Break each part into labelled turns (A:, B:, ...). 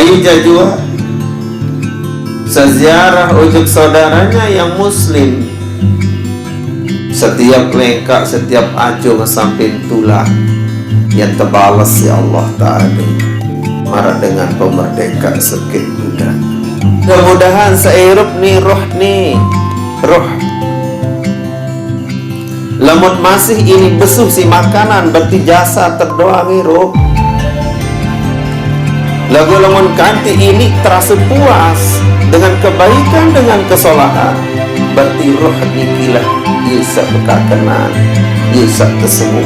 A: jajua seziarah ujuk saudaranya yang muslim. Setiap lengkak, setiap ajo ngesamping tulang yang terbalas ya Allah Ta'ala marah dengan pemerdeka sekit muda. Mudah-mudahan seirup nih roh lemut masih ini besuh si makanan berarti jasa terdoa ngirup. Lagu lemon kanti ini terasa puas dengan kebaikan, dengan kesolahan, berarti roh nikilah bisa berkakenan, bisa tersemu.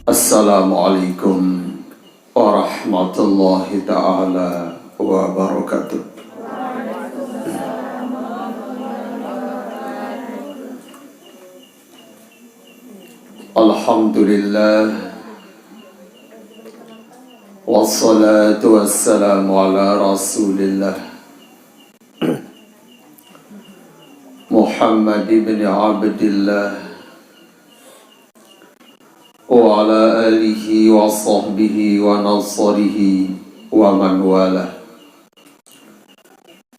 A: Assalamualaikum warahmatullahi ta'ala wabarakatuh. Alhamdulillah, wassalatu wassalamu ala rasulillah Muhammad ibn Abdillah wa ala alihi wa sahbihi wa nasarihi wa man walah.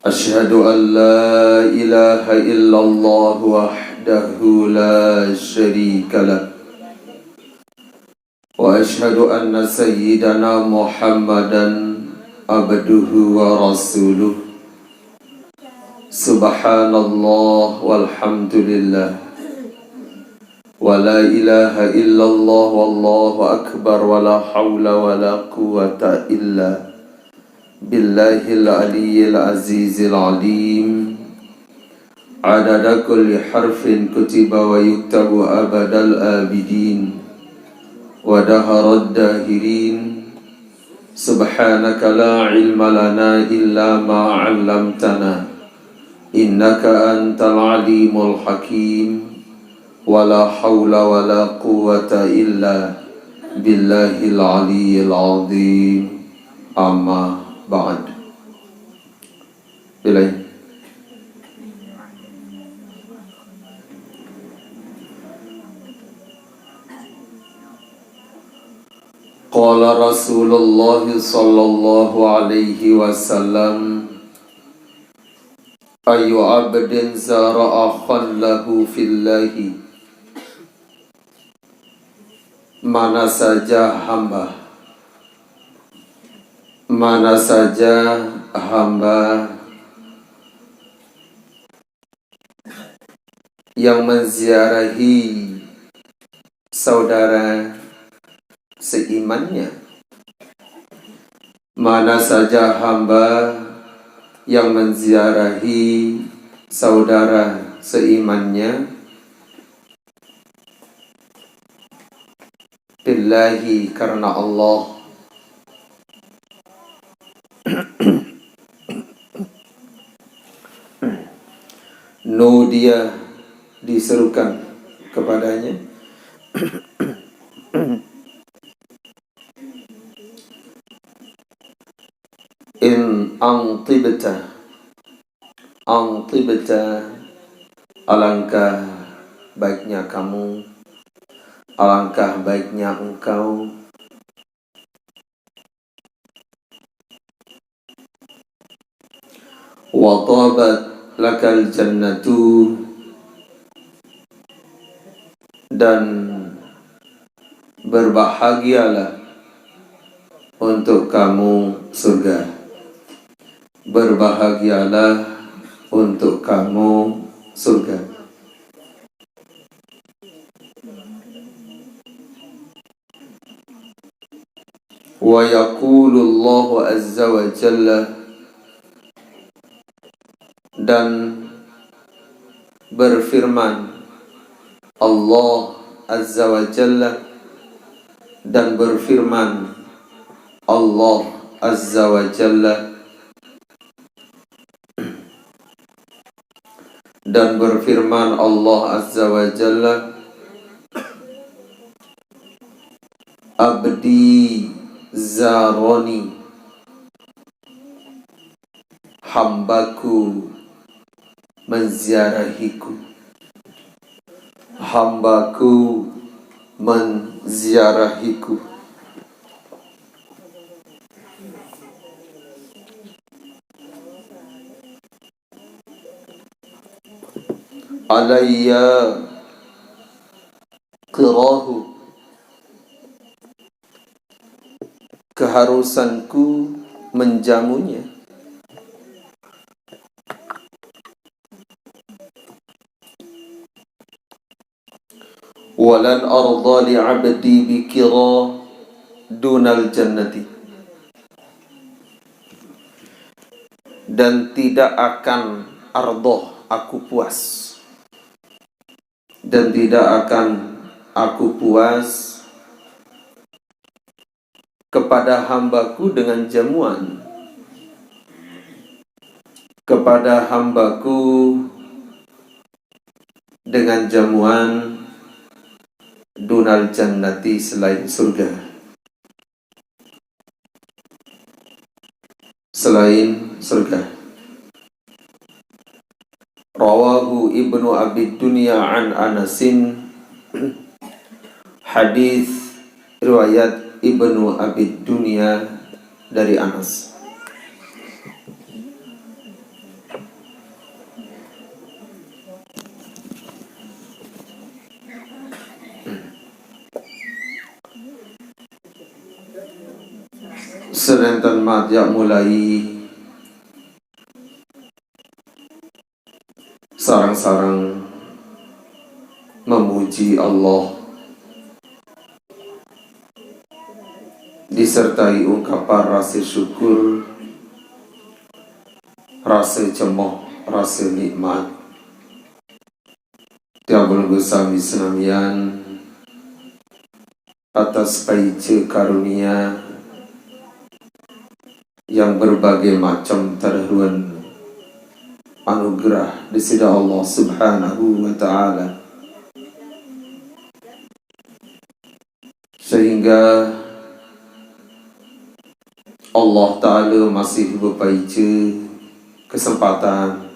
A: Ashhadu an la ilaha illallah wahdahu la syarika lah, wa ashhadu anna sayyidana Muhammadan abduhu wa rasuluh. Subhanallah walhamdulillah wa la ilaha illallah wallahu akbar wa la hawla wa la quwwata illa billahil aliyyil azizil alim. Adada kulli harfin kutiba wa yuktabu abadal abidin wa daharad dahirin. Subhanaka la ilma lana illa ma 'allamtana innaka antal alimul hakim. Wa la hawla wa la quwwata illa billahil aliyyil azim. Amma ba'd. Bilai Qala Rasulullah sallallahu alaihi wasallam, ayu abdin zara akhan lahu fillahi, mana saja hamba yang menziarahi saudara seimannya, mana saja hamba yang menziarahi saudara seimannya, billahi karena Allah, dia diserukan kepadanya, in antibta, alangkah baiknya kamu, alangkah baiknya engkau, wa tabat lakal jannatu, dan berbahagialah untuk kamu surga, berbahagialah untuk kamu surga. Wa yaqulullahu azza wa jalla, dan berfirman Allah azza wa jalla, dan berfirman Allah azza wa jalla, dan berfirman Allah azza wa jalla, abdi zaroni, hambaku menziarahiku, hambaku menziarahiku. Alayya qirahu, keharusanku menjamunya. Walan arda li'abdi bikira dunal jannati, dan tidak akan ardoh, aku puas, dan tidak akan aku puas kepada hambaku dengan jamuan, kepada hambaku dengan jamuan dunal jannati, selain surga, selain surga. Rawahu Ibnu Abi Dunya an Anasin, hadis riwayat Ibnu Abi Dunya dari Anas. Sedangkan madya mulai sarang-sarang memuji Allah disertai ungkapan rasa syukur, rasa cemoh, rasa nikmat. Tiabul Gusami senamian atas paice karunia yang berbagai macam terharuan anugerah di sisi Allah Subhanahu wa Ta'ala, sehingga Allah Ta'ala masih berpaice kesempatan,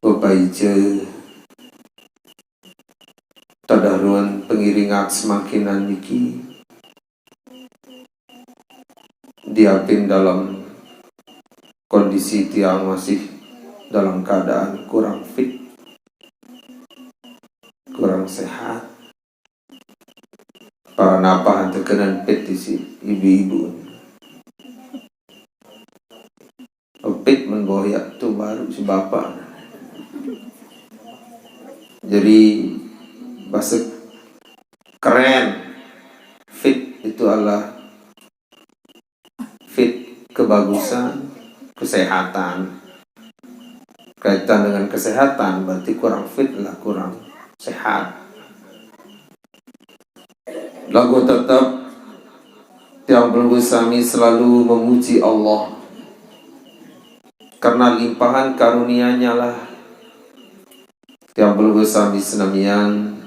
A: berpaice tadaruan pengiringat semakinan niki diapin dalam kondisi tiang masih dalam keadaan kurang fit, kurang sehat. Para napah terkenan petisi ibu-ibu pet mengoyak tu baru si bapak. Jadi bahasa keren, fit itu adalah fit kebagusan, kesehatan. Kaitan dengan kesehatan berarti kurang fit lah, kurang sehat. Lagu tetap yang bersami selalu memuji Allah karena limpahan karunia-Nya lah yang bersami senamian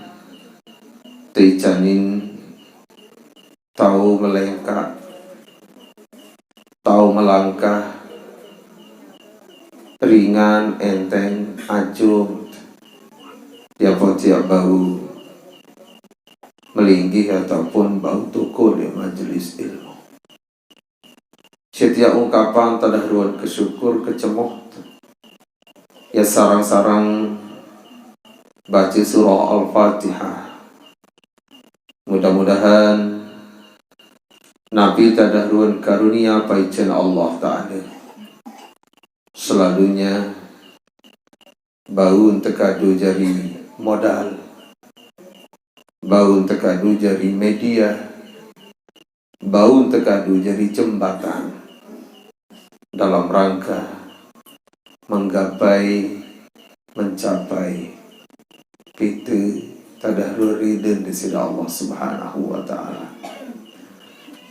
A: teicanin tahu melengkak, tahu melangkah, ringan, enteng, ajung, tiap bau melinggih ataupun bau toko di majelis ilmu. Setiap ungkapan tadahruan kesyukur, kecemoh, ya sarang-sarang baca surah Al-Fatihah. Mudah-mudahan Nabi tadahruan karunia paican Allah Ta'ala selalunya bau tekadu jari modal, bau tekadu jari media, bau tekadu jari jembatan dalam rangka menggapai, mencapai pitu tadahruan ridha di sisi Allah Subhanahu wa Ta'ala.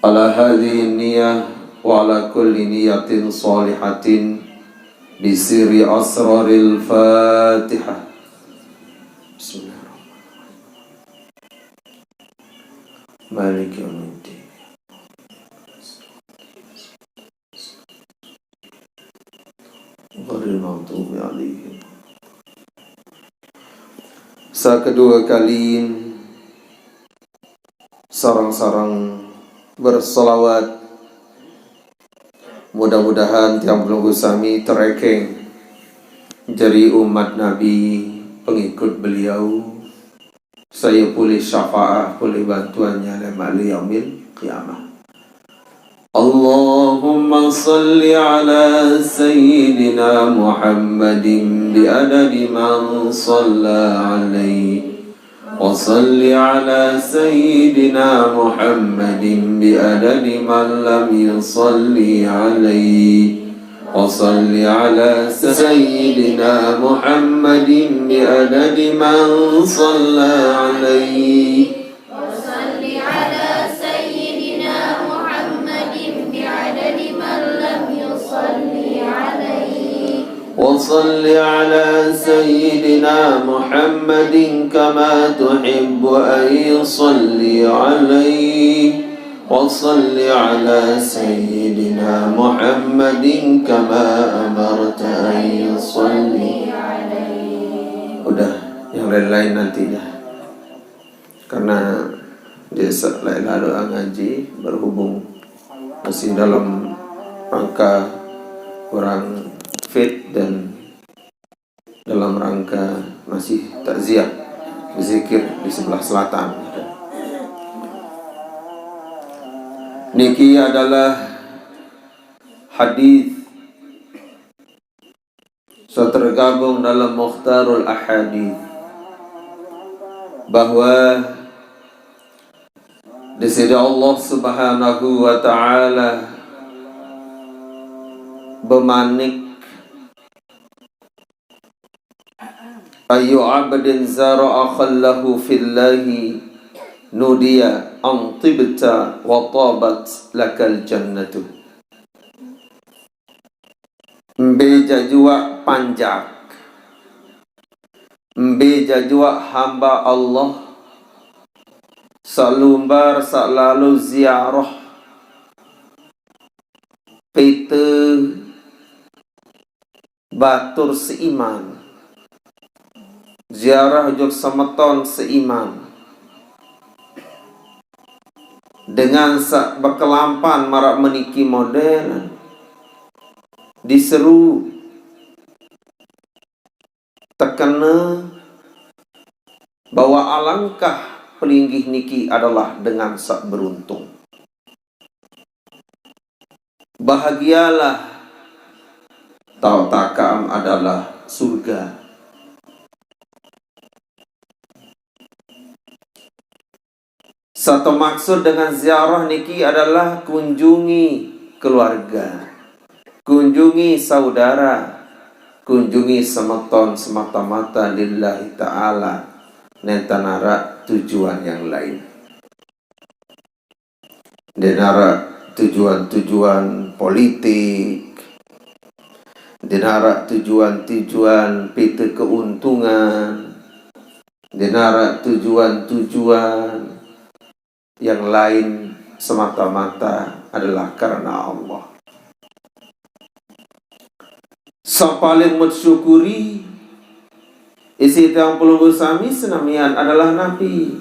A: Ala hadhihi niyah wa ala kulli niyatin salihatin bisiri asraril Fatihah. Bismillahirrahmanirrahim. Maliki yaumiddin. Ghairil maghdubi maghdubi alaihim. Kedua kali sarang-sarang bersolawat, mudah-mudahan tiang pelunggu sami terekeng jadi umat Nabi, pengikut beliau, saya pulih syafaat, pulih bantuannya lewat yaumil qiyamah. Allahumma salli ala Sayyidina Muhammadin biadadi man salla alaihi, wa salli ala Sayyidina Muhammadin biadadi man lam yusalli alaihi, wa salli ala Sayyidina Muhammadin biadadi man salla alaihi, وصل على سيدنا محمد كما تحب أن يصلي عليه وصل على سيدنا محمد كما أمرت أن يصلي عليه. Udah, yang lain-lain nantinya, karena desa Laila doa ngaji berhubung masih dalam rangka kurang fit dan dalam rangka masih takziah berzikir di sebelah selatan. Niki adalah hadis tergabung dalam Mukhtarul Ahadith, bahwa di sisi Allah Subhanahu wa taala bemanik ayu abdin zara'a khallahu fillahi nudiya an tibta wa tabat lakal jannatu. Mbeja jua panjak, mbeja jua hamba Allah, salumbar selalu ziarah pete batur seiman, ziarah jok semeton seiman, dengan sak bekelampan marak meniki model diseru tekena bahwa alangkah pelinggih niki adalah dengan sak beruntung. Bahagialah tau takam adalah surga. Satu maksud dengan ziarah niki adalah kunjungi keluarga, kunjungi saudara, kunjungi semeton semata-mata lillahi ta'ala, nentanara tujuan yang lain. Denara tujuan-tujuan politik, denara tujuan-tujuan pita keuntungan, denara tujuan-tujuan yang lain semata-mata adalah karena Allah. Yang paling mensyukuri isi tiang pelunggu sami senamian adalah Nabi.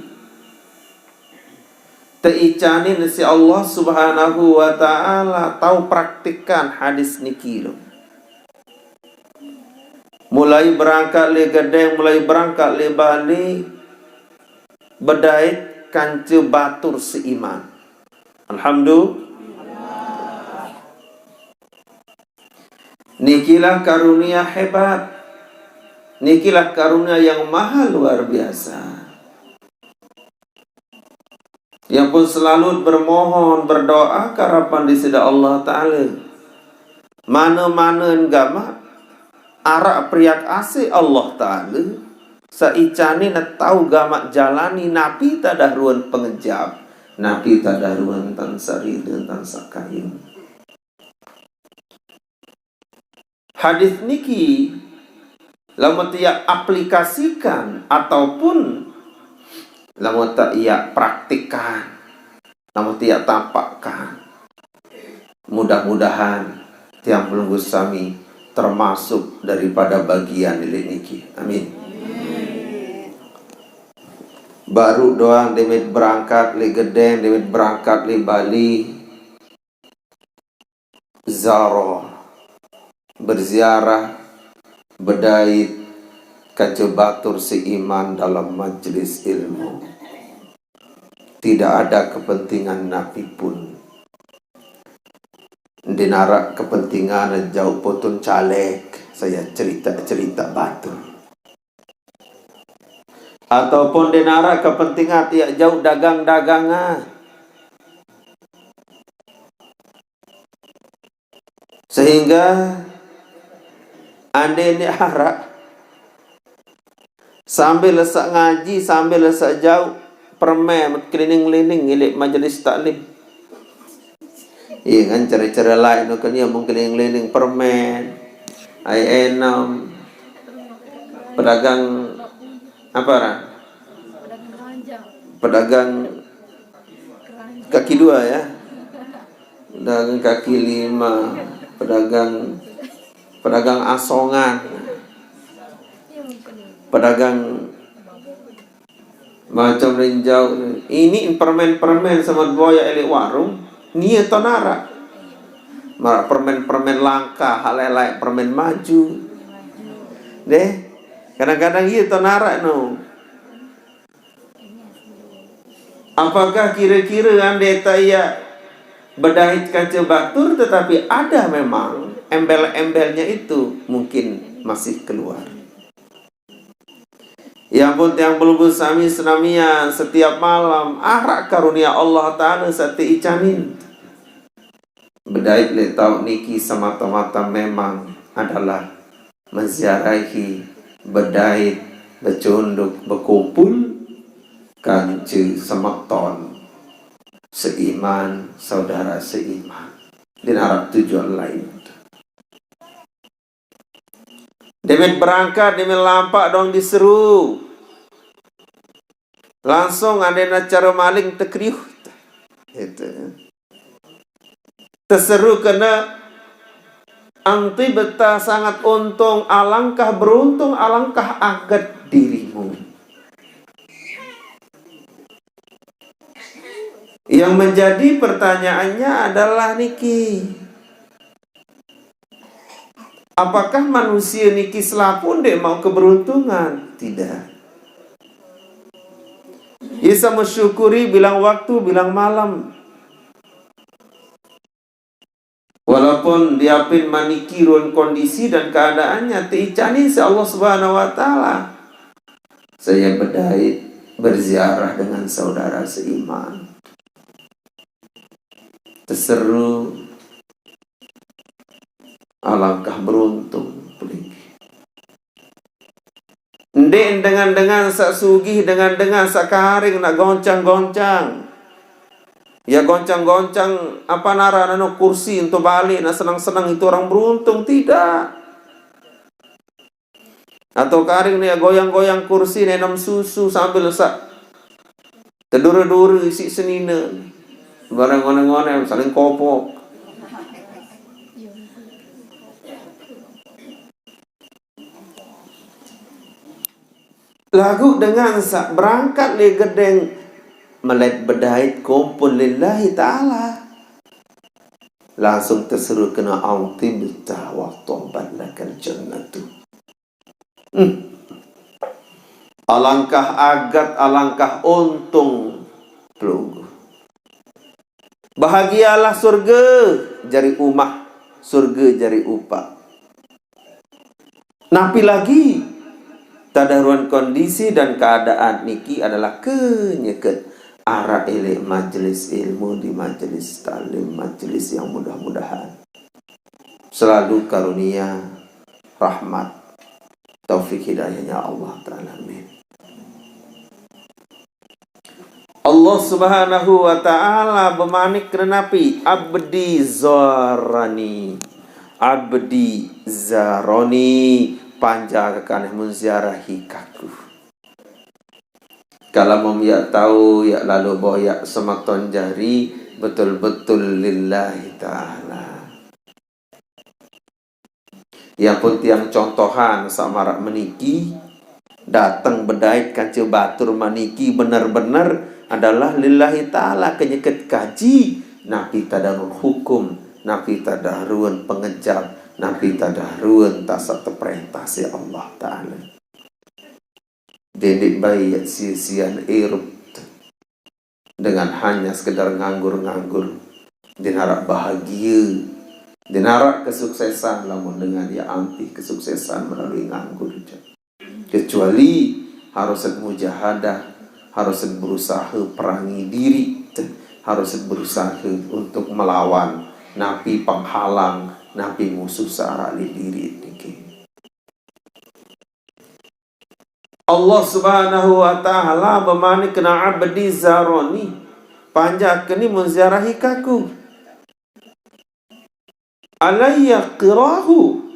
A: Teicani nasi Allah Subhanahu wa ta'ala tahu praktikkan hadis niki lo. Mulai berangkat le gedeng, mulai berangkat le Bali, bedait kance batur seiman. Alhamdulillah. Nikilah karunia hebat, nikilah karunia yang maha luar biasa, yang pun selalu bermohon berdoa karapan di sida Allah Ta'ala. Mana-mana gama arak priak ase Allah Ta'ala saicani na tahu gamak jalani napi tadah ruan pengejap, napi tadah ruan tan sari dan tan sakayun. Hadis niki lamun ia aplikasikan ataupun lamun ia praktikkan, lamun ia tampakkan, mudah-mudahan tiang pelunggu sami termasuk daripada bagian niki. Amin. Baru doang demit berangkat li Gedeng, demit berangkat li Bali, zaro berziarah bedait kajebatur seiman dalam majelis ilmu. Tidak ada kepentingan Nabi pun. Dinarak kepentingan jauh potun caleg, saya cerita-cerita batur. Ataupun dinara kepentingan tiak jauh dagang-dagangan, sehingga anda ini harap sambil lesak ngaji, sambil lesak jauh permen keliling-keliling milik majelis taklim. Iya kan cara-cara lain kan ya mungkin keliling-keliling permen, ai enam pedagang apa lah? Pedagang kaki dua ya, pedagang kaki lima, pedagang asongan, pedagang macam rinjau. Ini permen-permen sama boya elik warung, ni tonara. Marak permen-permen langka, halai permen maju. Deh, kadang-kadang iya tonara no. Apakah kira-kira anda tak bedait kaca batur, tetapi ada memang embel-embelnya itu mungkin masih keluar. Ya pun yang belum sami senamian setiap malam arak karunia Allah Ta'ala sati icanin. Bedait le tau niki semata-mata memang adalah menziarahi bedait becunduk berkumpul kanci semakton seiman, saudara seiman. Dan harap tujuan lain. Demit berangkat, demit lampak dong diseru. Langsung ada cara maling tekriuh. Itu. Terseru kena anti beta sangat untung, alangkah beruntung, alangkah agak dirimu. Yang menjadi pertanyaannya adalah niki, apakah manusia niki selapun dek mau keberuntungan? Tidak. Isa mensyukuri bilang waktu, bilang malam. Walaupun diapin manikirun kondisi dan keadaannya, tiicani se Allah Subhanahu wa Ta'ala. Saya bedait berziarah dengan saudara seiman. Terseru, alangkah beruntung pelinggi. Ndek dengan sak sugih, dengan sak karing nak goncang-goncang. Ya goncang-goncang apa nara nano kursi untuk balik nak senang-senang itu orang beruntung, tidak. Atau karing ni goyang-goyang kursi nenam susu sambil sak keduru-duru isi senina. Barang ngone-ngone saling kopok. Lagu dengan sak berangkat le Gedeng melet bedait kumpul lillahi ta'ala. Langsung terseru kena autibta wa tobat lakal jannatu. Alangkah agat, alangkah untung pelunggu. Bahagialah surga jari umah, surga jari upah. Napi lagi tadaruan kondisi dan keadaan niki adalah kenyeket arah elek majelis ilmu di majelis talim, majelis yang mudah-mudahan selalu karunia rahmat taufik hidayahnya Allah Ta'ala. Amin. Allah Subhanahu wa Ta'ala bermanik kenapi abdi zarani, abdi zaroni, panjangkan menziarahi kaku. Kalau mau ya tahu ya lalu boyak sematon jari betul-betul lillahi ta'ala. Yang pun tiang contohan samarak meniki datang bedait kaca batur maniki benar-benar adalah lillahi ta'ala kenyeket kaji napi tadarun hukum napi tadarun pengejar napi tadarun tasak perintah si Allah ta'ala dedik bayi sia-sian irup dengan hanya sekedar nganggur-nganggur dinarap bahagia dinarap kesuksesan namun dengan dia anti kesuksesan melalui nganggur kecuali harus mujahadah harus berusaha perangi diri harus berusaha untuk melawan napi penghalang napi musuh searah diri Allah subhanahu wa ta'ala bermani kena abdi zaroni panjak kini menziarahi kaku alayya qirahu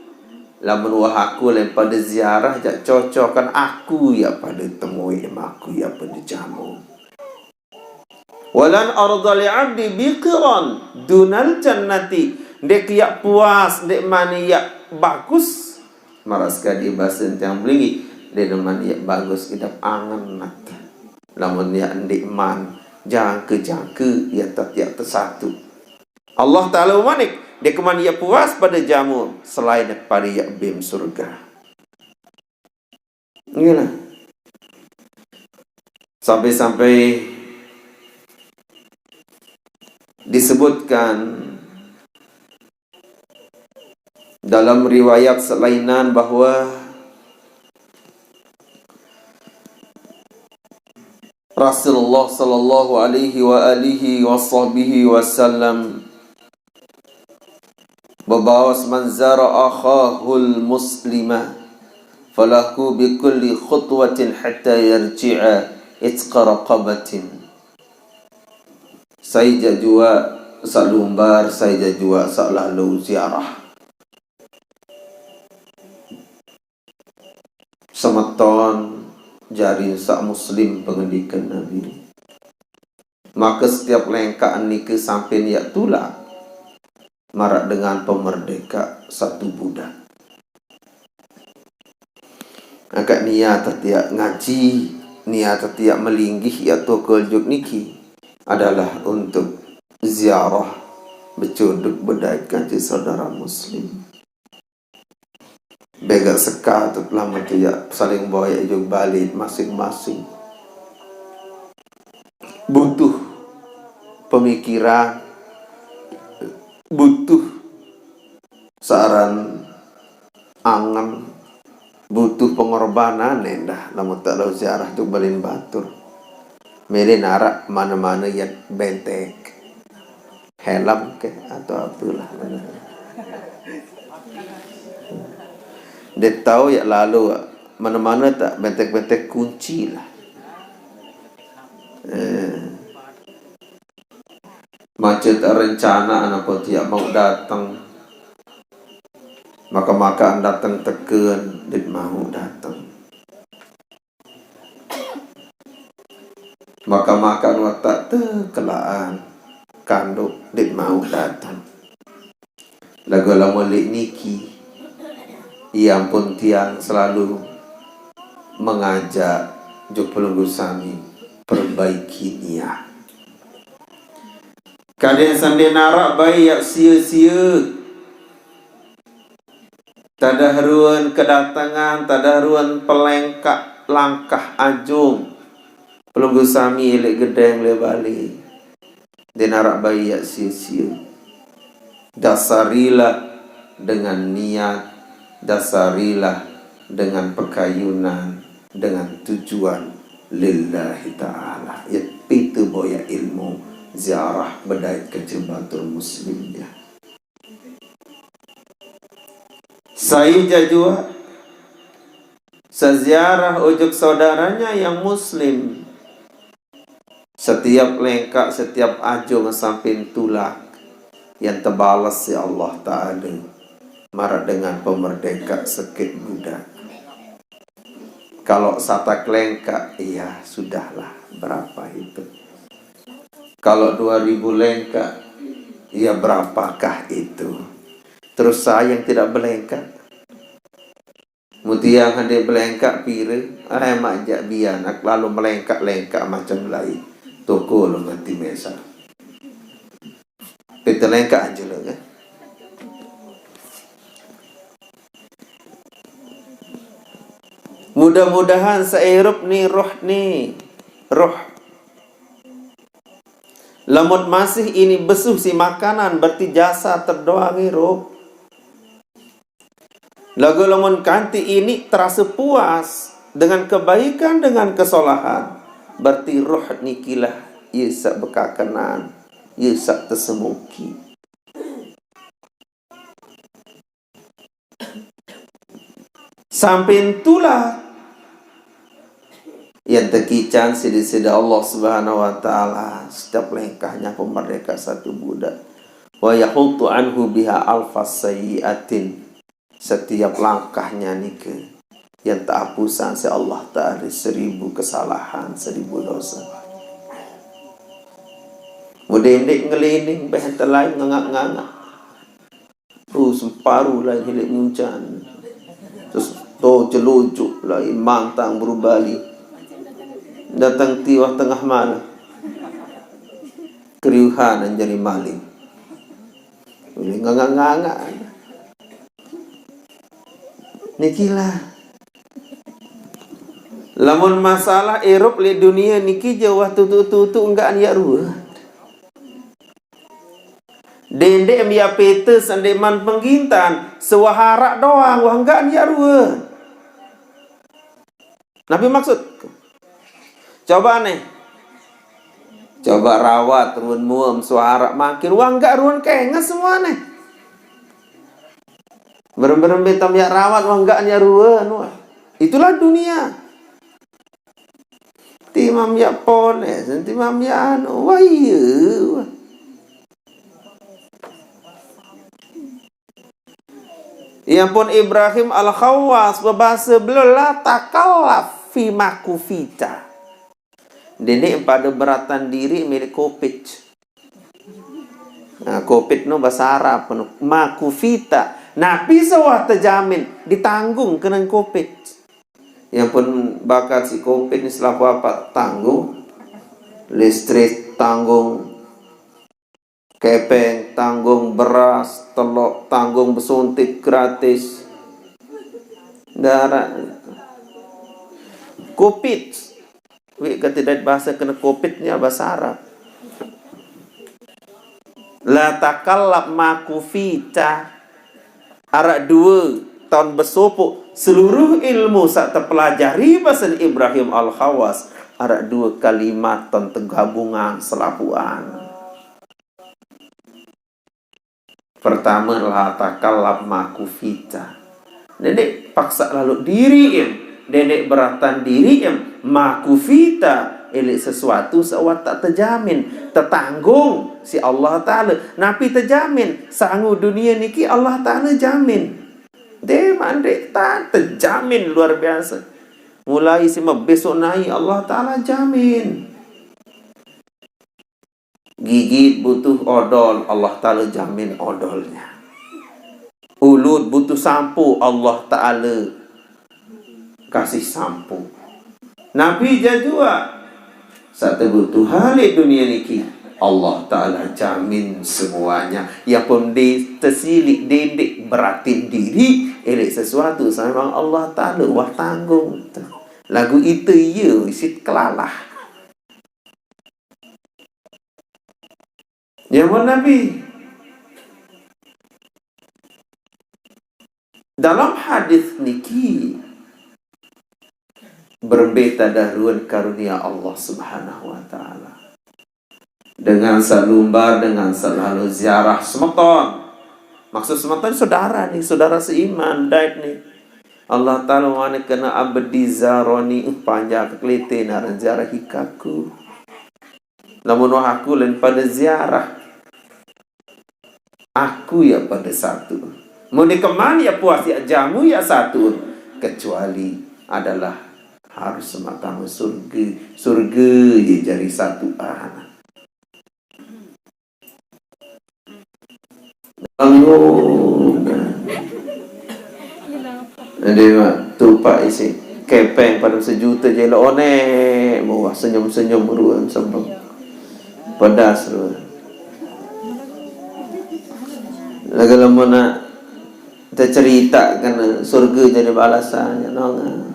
A: lamun wahaku pada ziarah jak cocokan aku ya pada temui aku ya pada jamu walan arda li abdi biqiran dunal jannati dek ya puas dek mani ya bagus maras kadi basen yang belingi dek mani ya bagus idap angan nat lamun ya ndik man jangke ya tak tersatu Allah Ta'ala manik dia kemana ia puas pada jamu selain daripada ia bim surga. Inilah. Sampai-sampai disebutkan dalam riwayat selainan bahwa Rasulullah sallallahu alaihi wa alihi wasallam Babawas man zara akhahul muslima falahu bi kulli khutwatin hatta yarji'a itqa raqabatin. Saya jua salumbar, saya jua salalu ziarah. Semeton jari sak muslim pengendikan Nabi. Maka setiap lengkaan niki sampai ya tulak marak dengan pemerdeka satu budak. Agak niat tertiak ngaji, niat tertiak melinggih ya tokol juk niki adalah untuk ziarah becuduk bedait kanci saudara muslim. Begat seka telah mentiak saling bawa juk balik masing-masing. Butuh pemikiran, butuh saran angan, butuh pengorbanan endah namun tak tahu ziarah tu balin batur mele narak mana-mana yang bentek helm ke atau apalah dia tahu ya lalu mana-mana tak bentek-bentek kunci lah macet rencana anak pun tiap mau datang maka datang tekan dia mau datang maka watak tekelaan kanduk dia mau datang lagu lama lek niki yang pun tiang selalu mengajak juk pelunggu sami perbaiki niat. Kalian sambil narak bayi yak sia-sia. Tadaharuan kedatangan, tadaharuan pelengkak langkah ajung. Pelunggu sami elek gedeng le balik. Dia narak bayi yak sia-sia. Dasarilah dengan niat, dasarilah dengan pekayunan, dengan tujuan lillahi ta'ala. Ya itu boya ilmu ziarah bedait kejebatul muslim dia. Saya jajua seziarah ujuk saudaranya yang muslim. Setiap lengkak, setiap ajung sampai tulak yang terbalas si Allah Ta'ala marah dengan pemerdeka sekit budak. Kalau satak lengkak, iya sudahlah berapa itu. Kalau 2000 lengkak, ya berapakah itu? Terus saya yang tidak berlengkak, Mutiang hande belengkak pira, mak jak biar nak lalu melengkak-lengkak macam lain. Toko lo mati mesa. Peta lengkak aja lo kan. Mudah-mudahan seirup ni roh. Lamun masih ini besuh si makanan berarti jasa terdoa ngirup. Lagu lamun kanti ini terasa puas dengan kebaikan, dengan kesolahan, berarti roh nikilah yesak bekakanan, yesak tersemuki. Sampai itulah yang terkican sida Allah Subhanahu wa taala setiap langkahnya pemerdeka satu budak. Wa yahutu anhu biha alfas sayyiatin. Setiap langkahnya nike yang tak hapusan si Allah Ta'ala 1000 kesalahan, 1000 dosa. Mudendek ngelining bahan telai ngangak-ngangak. Semparuh lah hilik muncan. Terus celucuk lah mantang berubali. Datang tiwah tengah malam. Keriuhan dan jadi maling. Ngangak-ngangak. Nikilah. Lamun masalah Eropa li dunia niki jauh tutu enggak ya ruh. Dendek ya pete sandeman penggintan sewaharak doang wah enggak ya ruh. Nabi maksud. Coba nih. Coba rawat ruan muam suara makin wah enggak ruan kenges semua nih. Berem-berem betam ya rawat wah enggak nyaruan wah. Itulah dunia. Timam ya pones, timam ya anu wah iya. Ya pun Ibrahim al-Khawas berbahasa belah takallaf fi makufita. Dene pada beratan diri milik kopit. Nah, kopit no bahasa Arab penuh makufita. Nabi sawah terjamin ditanggung kena COVID. Yang pun bakat si COVID ni selaku apa tanggung, listrik tanggung, kepeng tanggung, beras telok tanggung, bersuntik gratis, darah COVID. Wik ketidak bahasa kena COVID ni bahasa Arab. La takallab makufita. Arak 2 tahun bersopok seluruh ilmu saat terpelajari bahasa Ibrahim al-Khawas. Arak 2 kalimat tahun tergabungan selapuan. Pertama la takallab makufita. Dedek paksa lalu diri em. Dedek beratan diri em. Makufita. Elik sesuatu sewat tak terjamin, tertanggung si Allah Ta'ala. Nabi terjamin sanggup dunia niki Allah Ta'ala jamin. Dia mandek tak terjamin luar biasa. Mulai si besok naik Allah Ta'ala jamin. Gigit butuh odol, Allah Ta'ala jamin odolnya. Ulut butuh sampo, Allah Ta'ala kasih sampo. Nabi jadua satu butuh hal dunia niki Allah Ta'ala jamin semuanya. Ya pun tersilik dedek beratin diri elek sesuatu sama Allah Ta'ala wah tanggung. Lagu itu ya isi kelalah. Ya pun Nabi dalam hadis niki berbeda daruan karunia Allah Subhanahu wa Ta'ala. Dengan salumbar, dengan selalu ziarah semeton. Maksud semeton saudara nih, saudara seiman, daid nih. Allah Ta'ala wana kena abdi zaroni panjang kekeliti naran ziarah hikaku. Namun aku lain pada ziarah. Aku ya pada satu. Mau dikemana ya puas ya jamu ya satu. Kecuali adalah harus sematamu surga je jadi satu anak. Bangun. Ada tu lupa isi kepeng pada sejuta je lah one bawah senyum-senyum ruang sembang pedas ruang lagi lama nak kita cerita kan surga jadi balasannya nong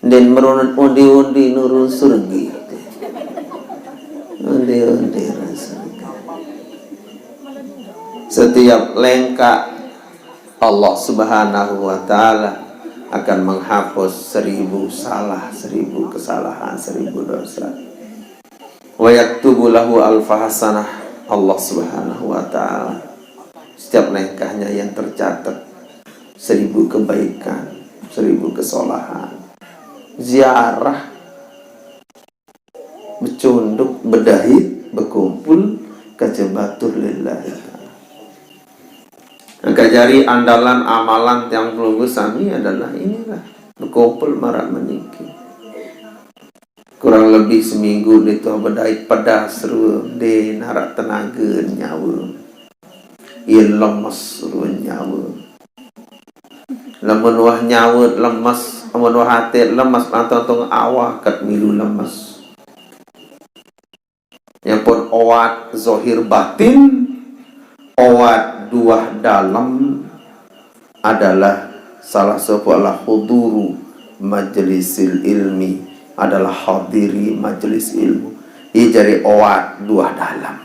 A: dan meronot undi-undi nurun surga undi-undi surga setiap lengkap Allah subhanahu wa ta'ala akan menghapus 1000 salah, 1000 kesalahan, 1000 dosa. Wa yaktubu lahu alfa hasanah. Allah subhanahu wa ta'ala setiap langkahnya yang tercatat 1000 kebaikan, 1000 kesalahan. Ziarah, bercunduk, berdahit, berkumpul, kacebatur lillahi. Maka jari andalan amalan yang perlu sami adalah inilah berkumpul marak meniki. Kurang lebih seminggu itu berdait pedas seru de narak tenaga nyawa. Ia lemas seru nyawa. Lamun wah nyawa lemas, lamun wah hati lemas lantung awak kat milu lemas. Yang pun awat zahir batin, awat dua dalam adalah salah sebuah huduru majlisil ilmi, adalah hadiri majlis ilmu. Ia jadi awat dua dalam.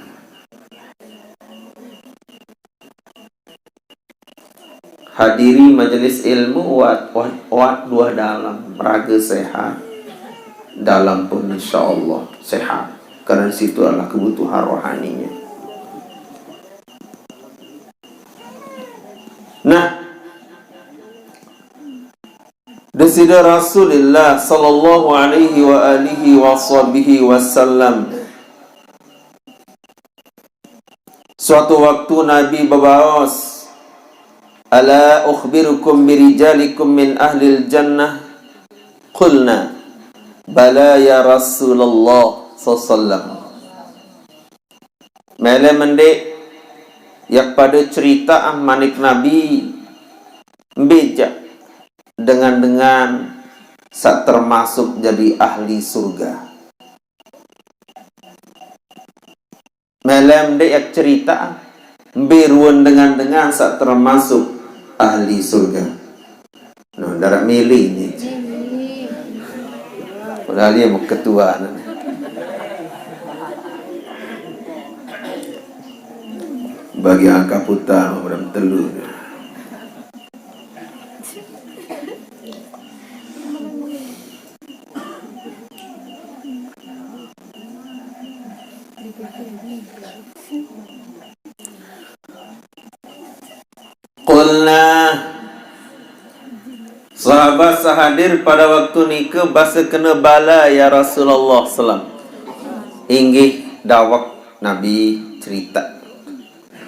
A: Hadiri majlis ilmu awat dua dalam, raga sehat, dalam pun insyaallah sehat, karena situ adalah kebutuhan rohaninya. Nah, desida Rasulullah sallallahu alaihi wa alihi wa sahbihi wasallam, suatu waktu Nabi berbawas, ala ukhbirukum birijalikum min ahlil jannah, qulna bala ya Rasulullah sallallahu. Mele mendek yang pada cerita manik Nabi bijak dengan saat termasuk jadi ahli surga. Malam dia yang cerita beruan dengan saat termasuk ahli surga. No, darah milih ni. Padahal dia mau ketua. Bagi angka putar orang telur. Qulna, sahabat sahadir pada waktu nikah bahasa kena bala ya Rasulullah sallam. Inggih dawak Nabi cerita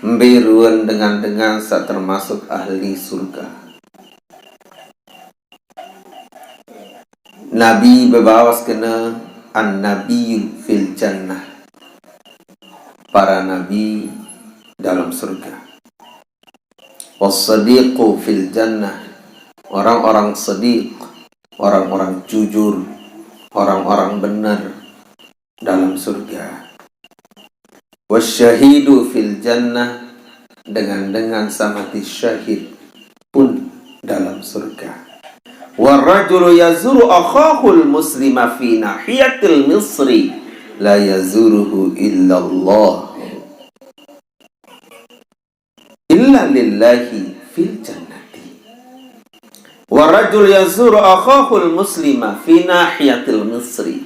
A: beruan dengan saat termasuk ahli surga. Nabi berbawas kena an-nabiyyu fil jannah, para nabi dalam surga. Was-sadiqu fil jannah, orang-orang sadiq, orang-orang jujur, orang-orang benar dalam surga. Wasyahidu fil jannah, dengan samati syahid pun dalam surga. Warrajulu yazuru akhahul muslima fi nahiyatil misri la yazuruhu illallah illa lillahi fil jannati. Warrajul yazuru akhahul muslima fi nahiyatil misri,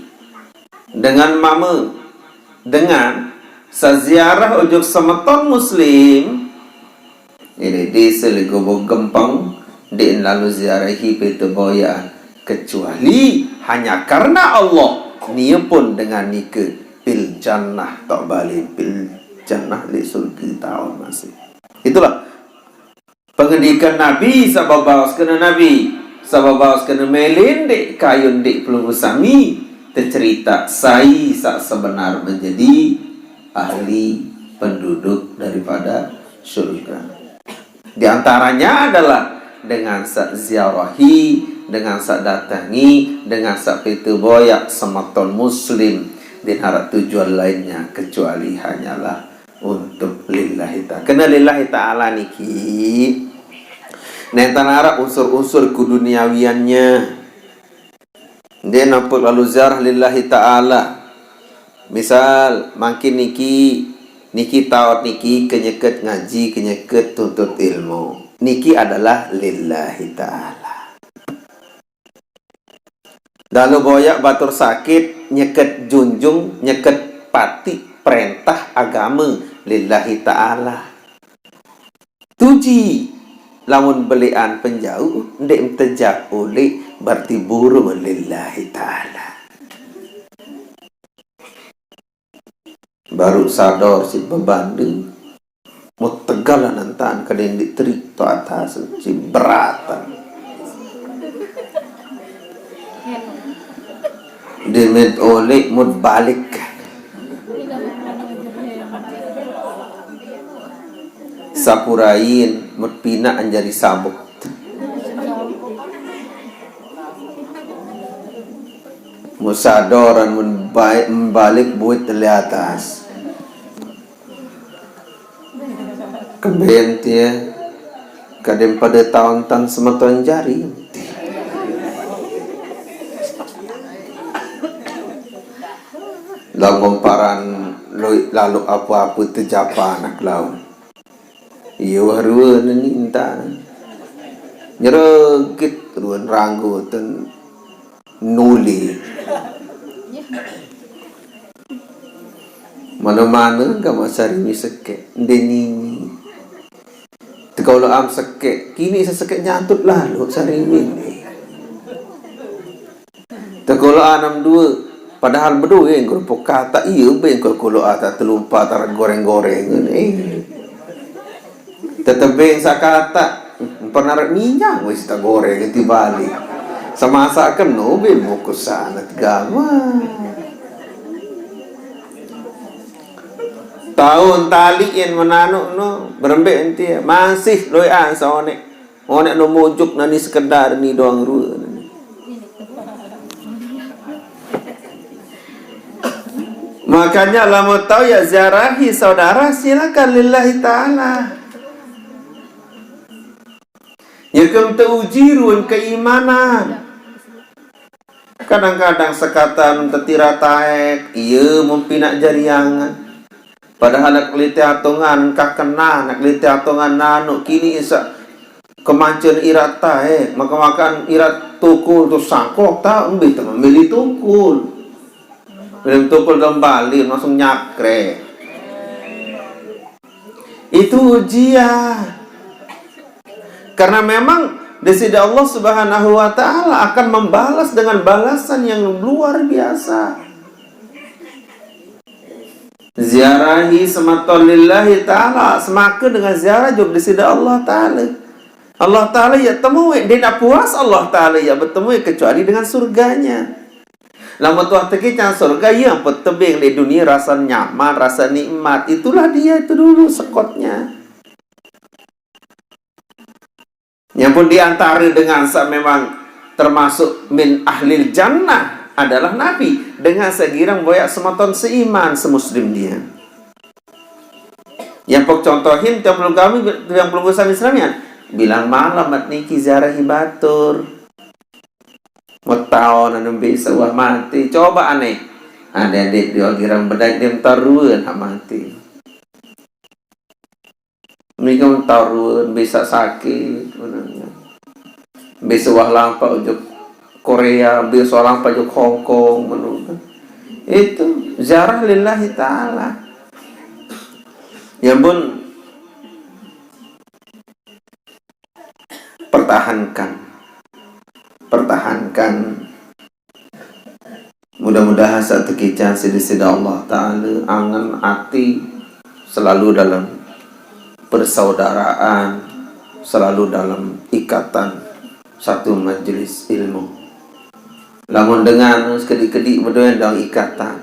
A: dengan saziarah ujuk semeton muslim ini di seligobo gempang di lalu ziarahi petu boya, kecuali hanya karena Allah nia pun dengan nikah bil jannah, tak balik bil jannah di surga tahun masih. Itulah pengendikan Nabi sababawas kena Nabi sababawas kena melin dek kayun dek pelunggu sami tercerita sai sak sebenar menjadi ahli penduduk daripada surga. Di antaranya adalah dengan sak ziarahi, dengan sak datangi, dengan sak pitu boyak sematon muslim, dan harap tujuan lainnya kecuali hanyalah untuk lillahi ta'ala. Kena lillahi ta'ala niki nentan harap unsur-unsur keduniawiannya. Dia nampak lalu ziarah lillahi ta'ala. Misal makin niki taot niki kenyeket ngaji, kenyeket tuntut ilmu. Niki adalah lillahi ta'ala. Lalu boyak batur sakit, nyeket junjung, nyeket pati perintah agama lillahi ta'ala. Tuji lamun belian penjauh ndek tejak oleh berarti burung lillahi ta'ala. Baru sadar si bebandu mau tegalan nantaan kalian diterita atas si beratan dimet oleh mud balik sapurain mud pina anjari sabuk musadaran membalik buat di atas kebentia kadang pada tahun-tahun semeton jari lalu paran lalu apa-apa terjapa anak laun iya haruan ni entah nyeregit ruan ranggu ten nuli mana-mana gak masari ni sekek denini kalau am sekek kini sesekek nyantut lalu sari ini kalau anam dua padahal berdua yang kerupuk kata iya ben kalau ada terlupa tar goreng-goreng tetap ben sakata pernah minyak wis ta goreng ti balik samasakan no ben mo kusanat gama tahun tali yang menanuk no berembek enti masih loyan sa onek no mojuk nani sekedar ni doang ru. Makanya lah mau tahu ya ziarahi saudara silakan lillahi ta'ala. Ya kem teuji ruan keimanan. Kadang-kadang sekatan tetira taek, iya mempinak jariangan. Padahal nak liti atungan kakena, nak liti atungan nanuk kini isa kemancen irat taek, maka makan irat tukul tu sangkok tak ambil memilih tukul. Belum tukul kembali langsung nyakre. Itu ujian. Karena memang dari Allah Subhanahu wa taala akan membalas dengan balasan yang luar biasa. Ziarahi sematon lillahi ta'ala semakin dengan ziarah juga di Allah ta'ala. Allah ta'ala ya temui dia nak puas Allah ta'ala ya bertemu kecuali dengan surganya. Lama tuah tekicang surga yang petebing di dunia rasa nyaman, rasa nikmat. Itulah dia itu dulu sekotnya. Yang pun diantara dengan memang termasuk min ahlil jannah adalah Nabi dengan segirang boyak sematon seiman semuslim dia. Yang pok contohin tiap belum kami yang belum usah Islamian bilang malam mat niki ziarah batur. Metau nanam bisa wah mati. Coba aneh. Adik-adik dia girang bedak dia taruan hak mati. Mereka taruan bisa sakit. Bisa wah lampa ujuk Korea, bisa lampa ujuk Hong Kong. Itu ziarah lillahi ta'ala. Yang pun pertahankan mudah-mudahan satu kican sida Allah ta'ala angan hati selalu dalam persaudaraan, selalu dalam ikatan satu majelis ilmu. Lamun dengan sekedik-kedik berdua dalam ikatan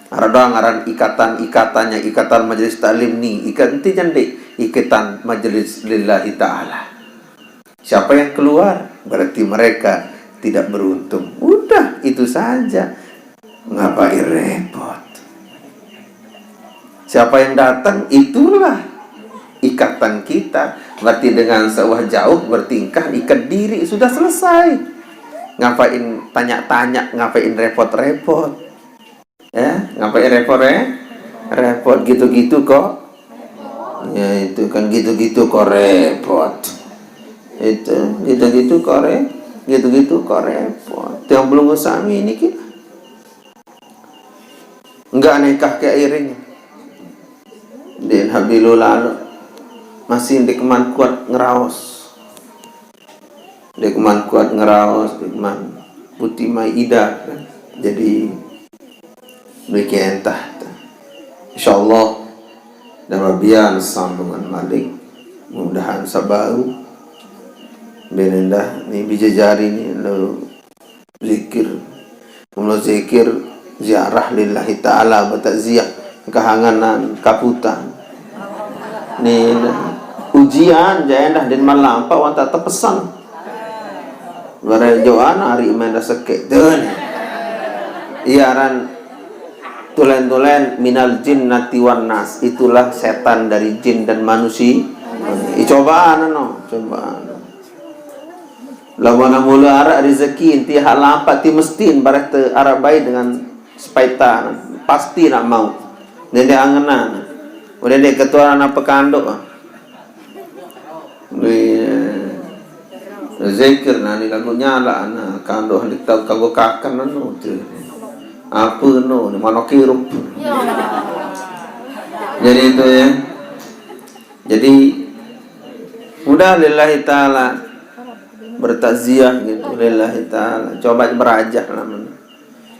A: ada ngaran ikatan majelis taklim ni ikat nanti jande ikatan majelis lillahi ta'ala. Siapa yang keluar berarti mereka tidak beruntung. Udah, itu saja. Ngapain repot? Siapa yang datang, itulah ikatan kita. Berarti dengan sewah jauh bertingkah, ikat diri, sudah selesai. Ngapain tanya-tanya, ngapain repot-repot? Ya, ngapain repot gitu-gitu kok. Ya itu kan gitu-gitu kok repot. Itu gitu-gitu kok repot. Yang belum usami ini kita enggak nikah ke iring. Den habilu lalu masih dikeman kuat ngeraos. Dikeman kuat ngeraos, dikeman putih mai ida kan. Jadi bikin entah. Insyaallah Nabiyan sambungan malik mudahan sabaru benendah ni bijajari ni lo zikir ziarah lillahi ta'ala bertakziah kehanganan kaputan ni ujian jaendah din malam pak wanta tepesan barajoan hari menda sekek deun iaran tulen-tulen minal jinnati wan nas, itulah setan dari jin dan manusia. Cobaan lawan mula ara rezeki inti halampa ti mestin barat arab baik dengan sepaitan pasti nak mau dede angenan udah dek ketua anak pekandok zikir nani lagu nyala anak kandok hendak tahu kagok kakan anu tu apa no mana kirup. Jadi itu ya, jadi mudah lillahi ta'ala bertakziah gitu lillahi ta'ala, coba berajak namanya.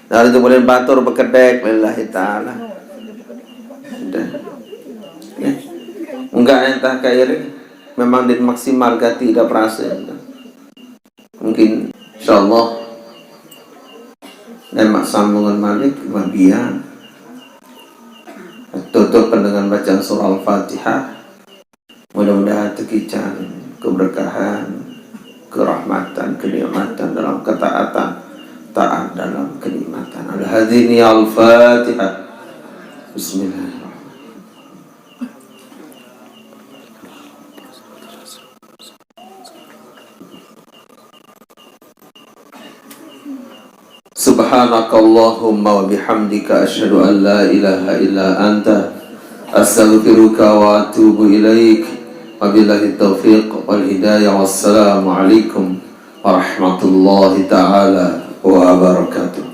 A: Lalu itu boleh batur berkedek lillahi ta'ala. Udah ya. Enggak entah kairi memang dimaksimal gak tidak perasa mungkin insyaallah emak sambungan malik bagian tutup dengan bacaan surah Al-Fatihah. Mudah-mudahan terkican keberkahan, kerahmatan, kenikmatan dalam ketaatan, taat dalam kenikmatan. Al-Hadini Al-Fatihah. Bismillahirrahmanirrahim. Subhanakallahumma wa bihamdika asyhadu an la ilaha illa anta astaghfiruka wa atubu ilaik. Wabillahi taufiq wal hidayah. Wassalamu alaikum warahmatullahi taala wabarakatuh.